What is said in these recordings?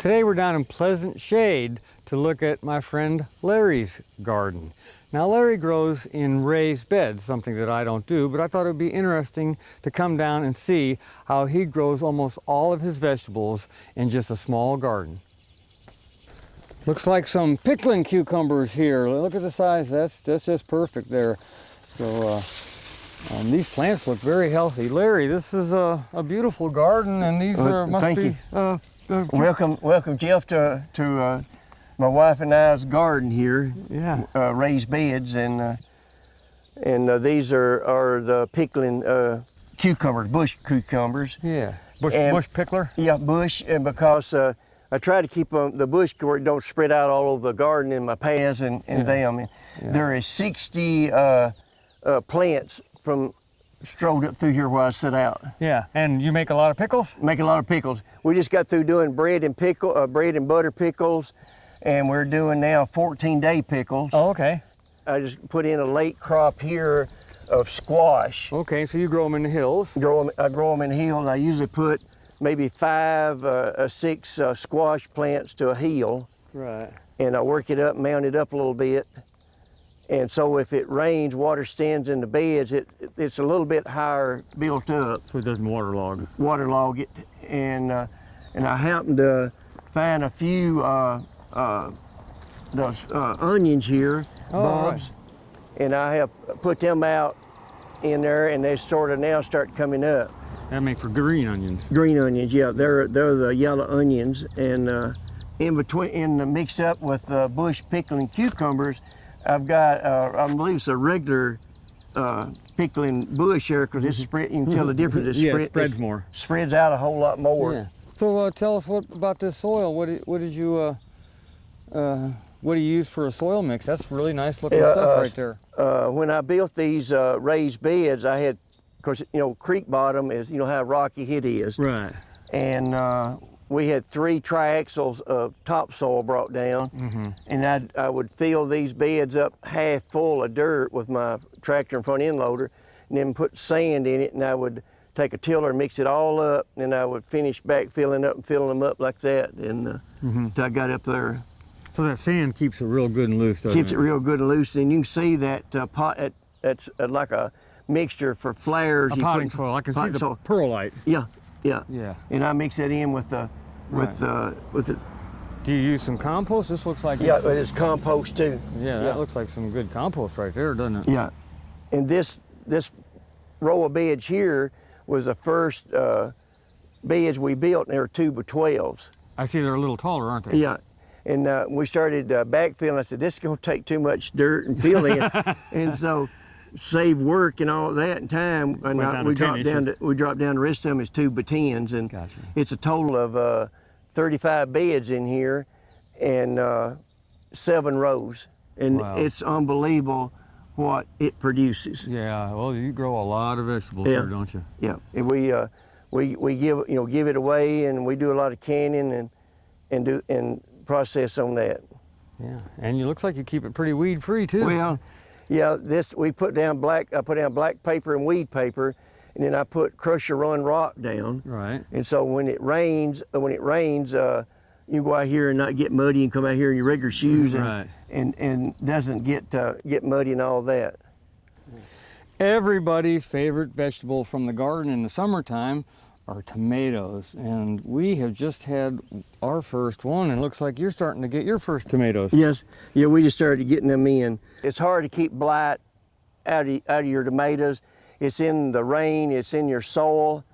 Today we're down in Pleasant Shade to look at my friend Larry's garden. Now Larry grows in raised beds, something that I don't do, but I thought it would be interesting to come down and see how he grows almost all of his vegetables in just a small garden. Looks like some pickling cucumbers here. Look at the size, that's just perfect there. So these plants look very healthy. Larry, this is a beautiful garden, and these must be... Welcome, Jeff, to my wife and I's garden here. Yeah. Raised beds, and these are the pickling cucumbers, bush cucumbers. Yeah. Bush pickler. Yeah, bush, and because I try to keep the bush where it don't spread out all over the garden in my paths and them. And there is 60 plants from strode up through here where I set out. Yeah, and you make a lot of pickles? Make a lot of pickles. We just got through doing bread and butter pickles, and we're doing now 14-day pickles. Oh, okay. I just put in a late crop here of squash. Okay, so you grow them in the hills? I grow them in the hill, and I usually put maybe 5 or 6 squash plants to a hill. Right. And I work it up, mount it up a little bit. And so if it rains, water stands in the beds, it's a little bit higher built up. So it doesn't waterlog. Waterlog it. And I happened to find a few those onions here, bulbs. Right. And I have put them out in there, and they sort of now start coming up. That makes for green onions. Green onions, yeah. They're the yellow onions. And mixed up with bush pickling cucumbers, I've got, I believe it's a regular pickling bush here, because it's spread. You can tell the difference. It spreads more. Spreads out a whole lot more. Yeah. So tell us about this soil. What do you use for a soil mix? That's really nice looking stuff right there. When I built these raised beds, I had, of course, creek bottom is, how rocky it is. Right. And we had 3 triaxles of topsoil brought down, and I would fill these beds up half full of dirt with my tractor and front end loader, and then put sand in it, and I would take a tiller and mix it all up, and I would finish back filling them up like that, and until I got up there. So that sand keeps it real good and loose, doesn't it? Keeps it real good and loose, and you can see that pot. That's like a mixture for flowers. A potting soil. I can see the perlite. Yeah. Yeah. And I mix that in with the. Do you use some compost? This looks like it's compost too. Yeah, that looks like some good compost right there, doesn't it? Yeah, and this row of beds here was the first beds we built, and they were 2x12s. I see they're a little taller, aren't they? Yeah, and we started backfilling. I said, this is going to take too much dirt and filling, and so save work and all that and time. And we dropped down the rest of them as 2x10s, and it's a total of 35 beds in here, and 7 rows, and it's unbelievable what it produces. Yeah, well, you grow a lot of vegetables here, don't you? Yeah, and we give it away, and we do a lot of canning and process on that. Yeah, and it looks like you keep it pretty weed free too. Well, yeah, I put down black paper and weed paper, and then I put crusher run rock down. Right. And so when it rains, you go out here and not get muddy and come out here in your regular shoes and doesn't get muddy and all that. Everybody's favorite vegetable from the garden in the summertime are tomatoes, and we have just had our first one, and it looks like you're starting to get your first tomatoes. Yes, yeah, we just started getting them in. It's hard to keep blight out of your tomatoes. It's in the rain, it's in your soil,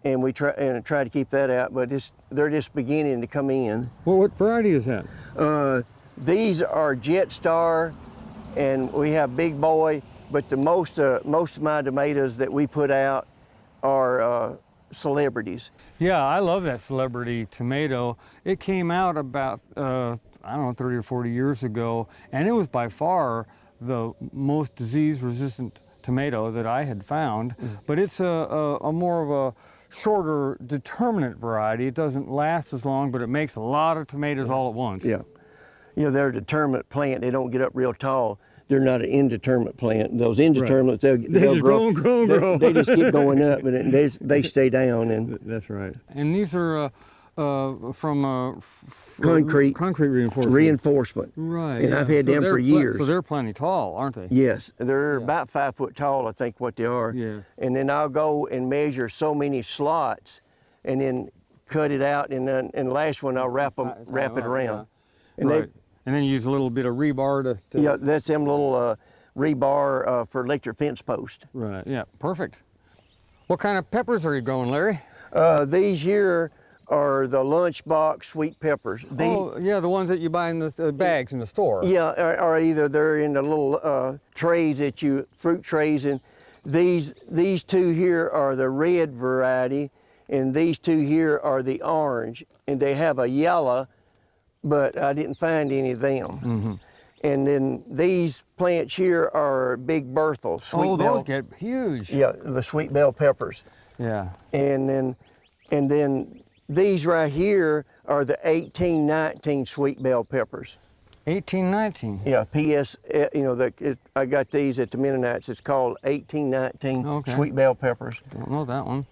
and we try to keep that out, but they're just beginning to come in. Well, what variety is that? These are Jet Star, and we have Big Boy, but the most of my tomatoes that we put out are celebrities. Yeah, I love that celebrity tomato. It came out about, I don't know, 30 or 40 years ago, and it was by far the most disease-resistant tomato that I had found, but it's a more of a shorter determinate variety. It doesn't last as long, but it makes a lot of tomatoes all at once. Yeah, they're a determinate plant. They don't get up real tall. They're not an indeterminate plant. Those indeterminates, they'll just grow. grow. They just keep going up, and they stay down. And that's right. And these are from concrete reinforcement. Reinforcement. Right. And yeah. I've had them for years. So they're plenty tall, aren't they? Yes, they're about 5 foot tall, I think what they are. Yeah. And then I'll go and measure so many slots, and then cut it out, and then the last one I'll wrap it around. Yeah. And right. And then you use a little bit of rebar to yeah, that's them little rebar for electric fence post. Right. Yeah. Perfect. What kind of peppers are you growing, Larry? These here are the lunchbox sweet peppers. Oh, yeah, the ones that you buy in the bags in the store. Yeah, or either they're in the little trays that fruit trays, and these two here are the red variety, and these two here are the orange, and they have a yellow, but I didn't find any of them. Mm-hmm. And then these plants here are Big Berthel, sweet bell. Those get huge. Yeah, the sweet bell peppers. Yeah. And then these right here are the 1819 sweet bell peppers. 1819. Yeah, PS. I got these at the Mennonites. It's called 1819 sweet bell peppers. Don't know that one.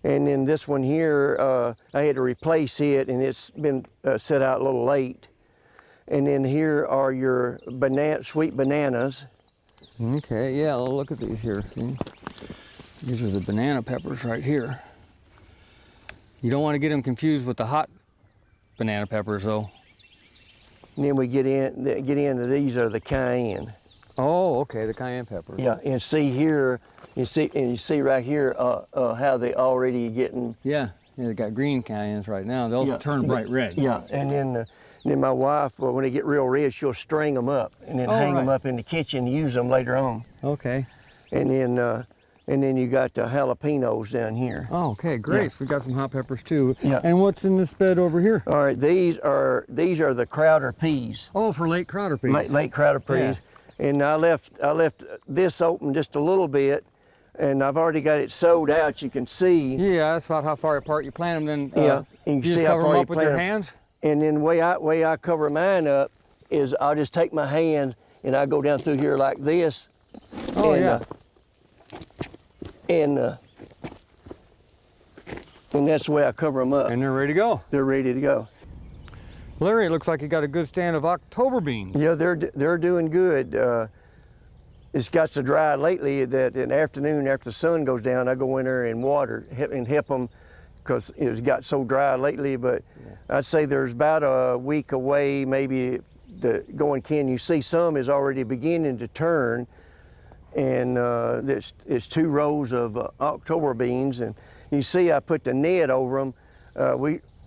And then this one here, I had to replace it, and it's been set out a little late. And then here are your sweet bananas. Okay, yeah, look at these here. See? These are the banana peppers right here. You don't want to get them confused with the hot banana peppers, though. And then we get into these are the cayenne. Oh, okay, the cayenne pepper. Yeah, and see here, you see right here how they already getting. Yeah, they got green cayennes right now. They'll turn bright red. Yeah, and then my wife, when they get real red, she'll string them up and then hang them up in the kitchen and use them later on. Okay. And then you got the jalapenos down here. Oh, okay, great. Yeah. So we got some hot peppers too. Yeah. And what's in this bed over here? All right, these are the Crowder peas. Oh, for late Crowder peas. Late Crowder peas. Yeah. And I left this open just a little bit, and I've already got it sowed out. You can see. Yeah, that's about how far apart you plant them. Then yeah, and you can see how far them you up with your hands. And then the way I cover mine up is I'll just take my hand and I go down through here like this. Oh, yeah. And that's the way I cover them up. And they're ready to go. They're ready to go. Larry, it looks like you got a good stand of October beans. Yeah, they're doing good. It's got so dry lately that in the afternoon after the sun goes down, I go in there and water and help them because it's got so dry lately. But I'd say there's about a week away, maybe going. Can you see some is already beginning to turn? And it's 2 rows of October beans, and you see I put the net over them.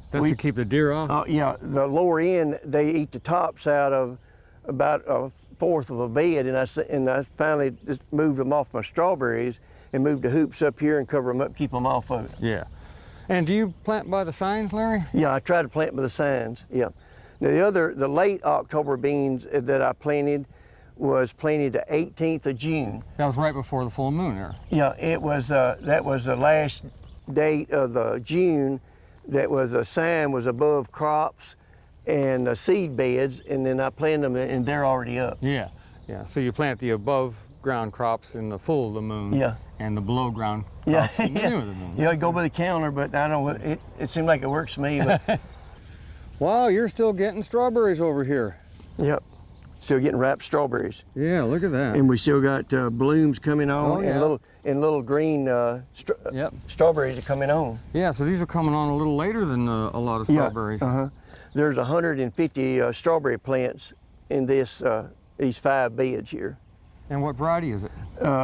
That's to keep the deer off? Yeah, the lower end, they eat the tops out of about 1/4 of a bed, and I finally just moved them off my strawberries and moved the hoops up here and cover them up, keep them off of it. Yeah. And do you plant by the signs, Larry? Yeah, I try to plant by the signs, yeah. Now the late October beans that I planted was planted the 18th of June. That was right before the full moon there. Yeah, it was, that was the last date of the June. That was a sign was above crops and the seed beds, and then I planted them and they're already up. Yeah, yeah. So you plant the above ground crops in the full of the moon. Yeah. And the below ground crops in the new of the moon. Yeah, I go by the counter, but I don't. It seemed like it works for me. But wow, you're still getting strawberries over here. Yep. Still getting ripe strawberries. Yeah, look at that. And we still got blooms coming on, oh, yeah. and little green strawberries are coming on. Yeah, so these are coming on a little later than a lot of strawberries. Yeah, There's 150 strawberry plants in these 5 beds here. And what variety is it?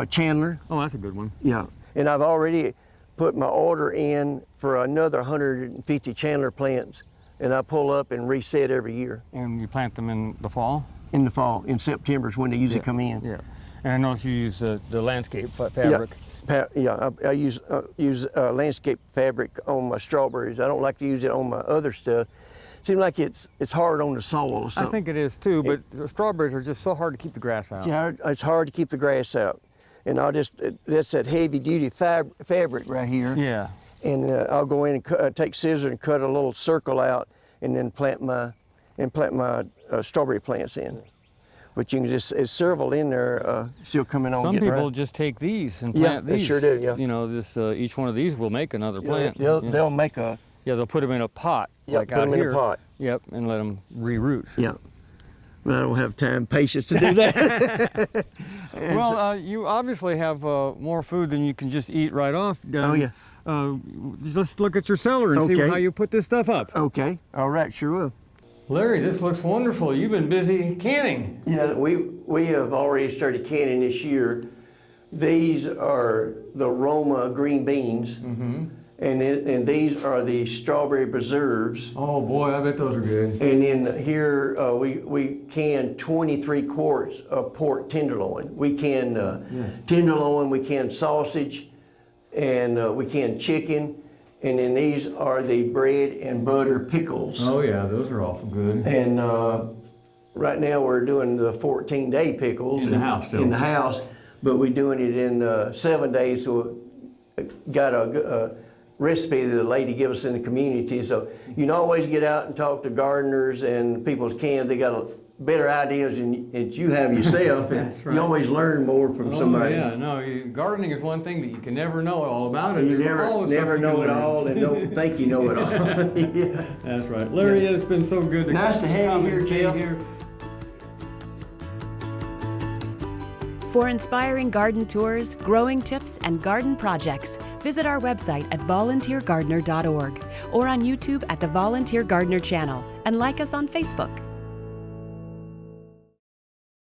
Chandler. Oh, that's a good one. Yeah, and I've already put my order in for another 150 Chandler plants, and I pull up and reset every year. And you plant them in the fall? In the fall, in September is when they usually come in. Yeah, and I noticed you use the landscape fabric. Yeah, I use landscape fabric on my strawberries. I don't like to use it on my other stuff. Seems like it's hard on the soil or something. I think it is too, but the strawberries are just so hard to keep the grass out. Yeah, it's hard to keep the grass out. And that's that heavy duty fabric right here. Yeah. And I'll go in and take scissors and cut a little circle out and then plant my strawberry plants in. But you can there's several in there still coming on. Some people just take these and plant these. They sure do, yeah. You know, each one of these will make another plant. They'll make a Yeah, they'll put them in a pot. Yep, like put out them in here. a pot. Yep, and let them re-root. Yeah. But I don't have time, patience to do that. Well, you obviously have more food than you can just eat right off. Oh, yeah. Let's look at your cellar and see Okay. how you put this stuff up. Okay. All right, sure will. Larry, this looks wonderful. You've been busy canning. Yeah, we have already started canning this year. These are the Roma green beans, and these are the strawberry preserves. Oh boy, I bet those are good. And then here we can 23 quarts of pork tenderloin. We can tenderloin, we can sausage, and we can chicken. And then these are the bread and butter pickles. Oh yeah, those are awful good. And right now we're doing the 14-day pickles. In the house still. In the house, but we're doing it in 7 days. So got a recipe that the lady gave us in the community. So you can always get out and talk to gardeners and people's cans. They got better ideas than you have yourself. And That's right. You always learn more from somebody. Yeah, no, gardening is one thing that you can never know all about. And You there's never always stuff you know can it learn. all and don't think you know it all. Yeah. That's right. Larry, it's been so good to Nice to have come you here, and be Jeff. here. For inspiring garden tours, growing tips, and garden projects, visit our website at volunteergardener.org or on YouTube at the Volunteer Gardener channel and like us on Facebook.